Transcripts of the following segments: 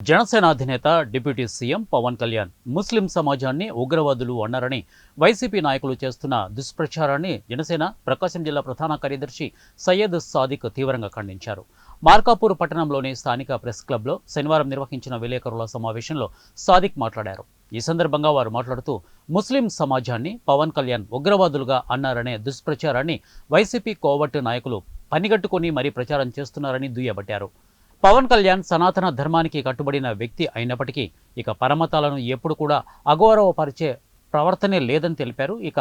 జనసేన అధినేత deputy CM Pawan Kalyan ముస్లిం సమాజాన్ని ఉగ్రవాదులు అన్నారని వైసీపీ నాయకులు చేస్తున్న దుష్ప్రచారాన్ని జనసేన ప్రకాశం జిల్లా ప్రధాన కార్యదర్శి సయ్యద్ సాదిక్ తీవ్రంగా ఖండించారు. మార్కాపూర్ పట్టణంలోని స్థానిక ప్రెస్ క్లబ్లో శనివారం నిర్వహించిన విలేకరుల సమావేశంలో సాదిక్ మాట్లాడారు. ఈ సందర్భంగా వారు మాట్లాడుతూ ముస్లిం సమాజాన్ని పవన్ కళ్యాణ్ ఉగ్రవాదులుగా అన్నారనే దుష్ప్రచారాన్ని వైసీపీ కోవట్టు నాయకులు పనిగట్టుకుని మరీ ప్రచారం చేస్తున్నారని దుయ్యబట్టారు. పవన్ కళ్యాణ్ సనాతన ధర్మానికి కట్టుబడిన వ్యక్తి అయినప్పటికీ ఇక పరమతాలను ఎప్పుడు కూడా అగౌరవపరిచే ప్రవర్తనే లేదని తెలిపారు. ఇక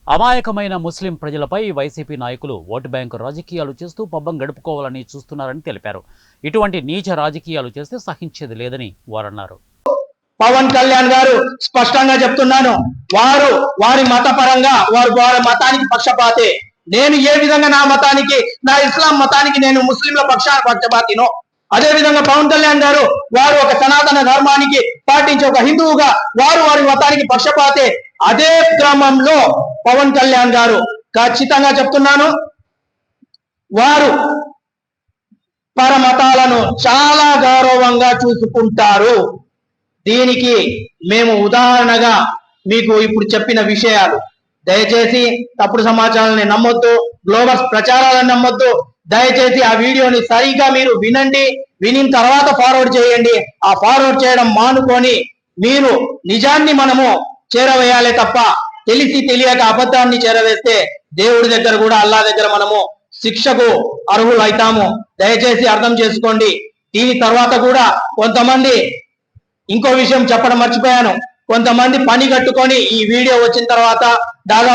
అమాయకమైన ముస్లిం ప్రజలపై వైసీపీ నాయకులు ఓటు బ్యాంకు రాజకీయాలు చేస్తూ పబ్బం గడుపుకోవాలని చూస్తున్నారని తెలిపారు. ఇటువంటి నీచ రాజకీయాలు చేస్తే సహించేది లేదని వారన్నారు. పవన్ కళ్యాణ్ గారు స్పష్టంగా చెప్తున్నాను, వారి మతపరంగా వారి మతానికి పక్షపాతే. నేను ఏ విధంగా నా మతానికి, నా ఇస్లాం మతానికి నేను ముస్లింల పక్షపాతినో, అదే విధంగా పవన్ కళ్యాణ్ గారు వారు ఒక సనాతన ధర్మానికి పాటించే ఒక హిందువుగా వారి మతానికి పక్షపాతే. అదే క్రమంలో పవన్ కళ్యాణ్ గారు ఖచ్చితంగా చెప్తున్నాను, వారు పరమతాలను చాలా గౌరవంగా చూసుకుంటారు. దీనికి మేము ఉదాహరణగా మీకు ఇప్పుడు చెప్పిన విషయాలు. దయచేసి తప్పుడు సమాచారాన్ని నమ్మొద్దు, గ్లోబల్ ప్రచారాలను నమ్మొద్దు. దయచేసి ఆ వీడియోని సరిగా మీరు వినండి, వినిన తర్వాత ఫార్వర్డ్ చేయండి. ఆ ఫార్వర్డ్ చేయడం మానుకొని మీరు నిజాన్ని మనము చేరవేయాలి తప్ప తెలిసి తెలియక అబద్ధాన్ని చేరవేస్తే దేవుడి దగ్గర కూడా, అల్లా దగ్గర మనము శిక్షకు అర్హులు అవుతాము. దయచేసి అర్థం చేసుకోండి. దీని తర్వాత కూడా కొంతమంది, ఇంకో విషయం చెప్పడం మర్చిపోయాను, కొంతమంది పని కట్టుకొని ఈ వీడియో వచ్చిన తర్వాత దాదాపు